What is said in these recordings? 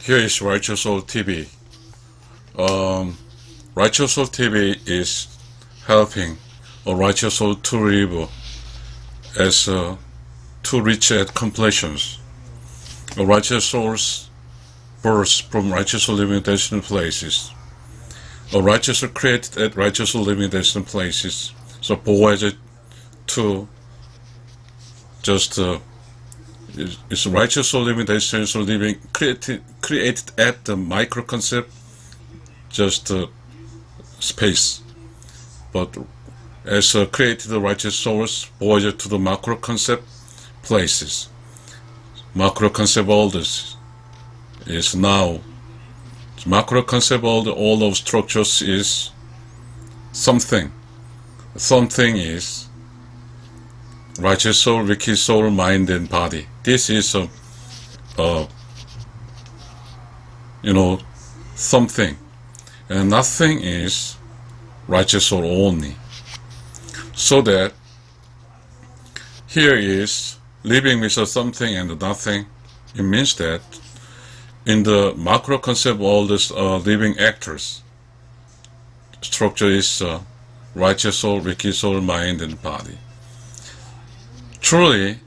Here is Righteous Soul TV. Righteous Soul TV is helping a righteous soul to live as to reach at completions. A righteous soul's birth from righteous soul living destined places. A righteous soul created at righteous soul living destined places. So voyage to just it's righteous soul living destined soul living created at the micro concept just space, but as created righteous souls voyage to the macro concept places. Macro concept world is now macro concept world. All of structures is something is righteous soul, wicked soul, mind and body. This is something, and nothing is righteous soul only. So that here is living with something and nothing. It means that in the macro concept world, living actors structure is righteous soul, wicked soul, mind and body. Truly,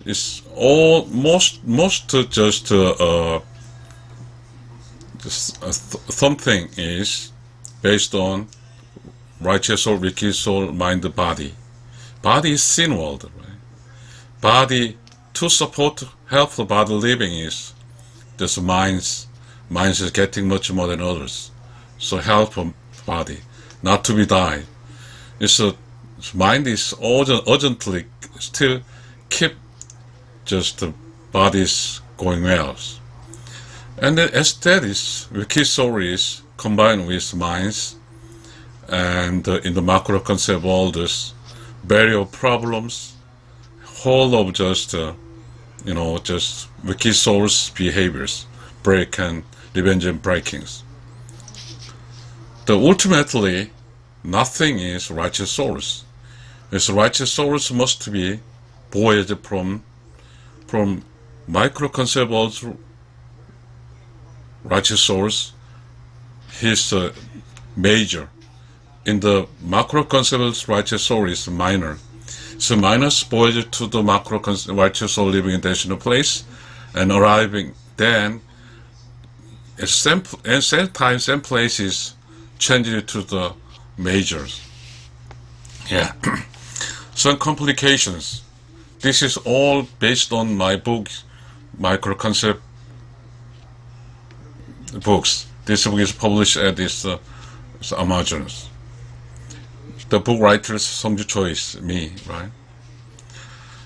it's all most just something is based on righteous soul, wicked soul, mind, body. Body is sin world, right? Body to support, help the body living is this minds is getting much more than others. So help body not to be died. It's mind is urgently still keep just the body's going well. And then as that is, wicked soul is combined with minds, and in the macro concept world, this burial problems, whole of just just wicked souls behaviors, break and revenge and breakings. The ultimately, nothing is righteous souls. This righteous souls must be voyaged from micro concept world's righteous souls. His major. In the macro concept, righteous soul is minor. So minus voyage to the macro righteous soul living in destinal place and arriving then at same time, same places, changing it to the majors. Yeah. Some complications. This is all based on my book, micro concept books. This book is published at this Amazon. The book writer's Songju Choice, me, right?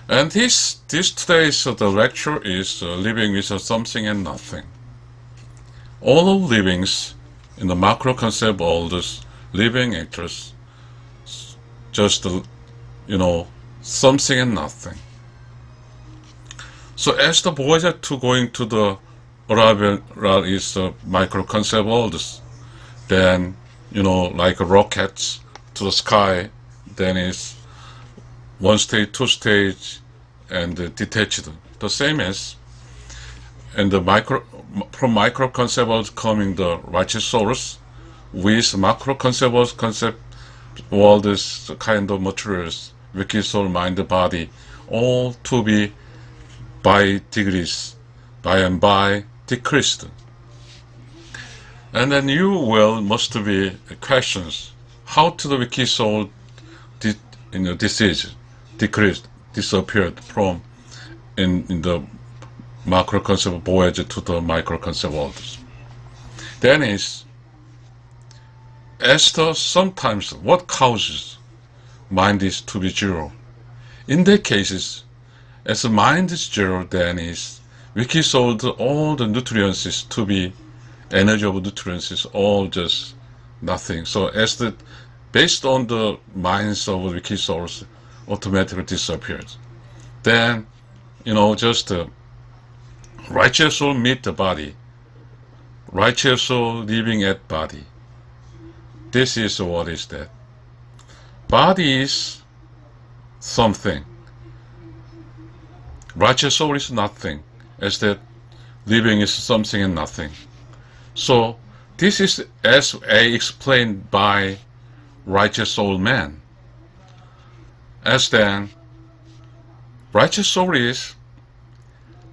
And this today's the lecture is living with something and nothing. All of livings in the macro concept, all this living actors, just something and nothing. So as the voyager to going to the arrival is the micro concept worlds, then like rockets to the sky, then is one stage, two stage, and detached. The same as, and the from micro concept world coming the righteous souls, with macro concept world is kind of materials, wicked soul, mind, body, all to be by degrees, by and by decreased. And then you must be questions. How to the wicked soul disease decreased, disappeared from in the macro concept voyage to the micro concept worlds. Then is as the sometimes what causes mind is to be zero. In that cases, as the mind is zero, then is wicked soul all the nutrients is to be energy of nutrients is all just nothing. So as the based on the minds of wicked souls automatically disappears. Then, just righteous soul meet the body. Righteous soul living at body. This is what is that. Body is something. Righteous soul is nothing. As that living is something and nothing. So this is as explained by righteous soul man. As then, righteous soul is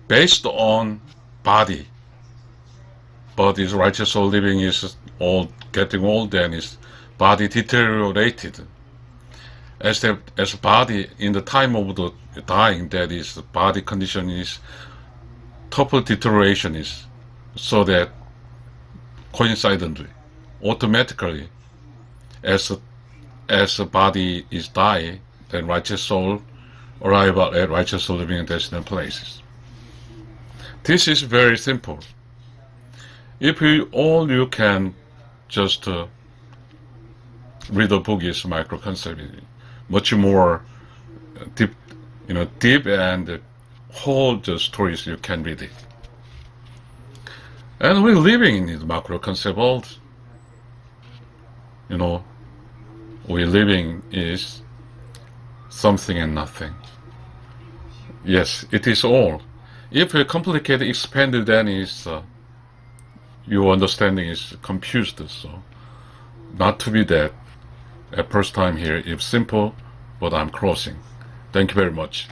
based on body. But this righteous soul living is getting old, and is body deteriorated. As body in the time of the dying, that is, the body condition is total deterioration is, so that coincidentally, automatically, as the body is dying, then righteous soul arrive at righteous soul living in destined places. This is very simple. If all you can just read a book is microconcept, much more deep, deep and whole the stories you can read it. And we're living in this macro-concept world. We're living is something and nothing. Yes, it is all. If you complicate, expanded, then is your understanding is confused. So, not to be that. At first time here, it's simple, but I'm crossing. Thank you very much.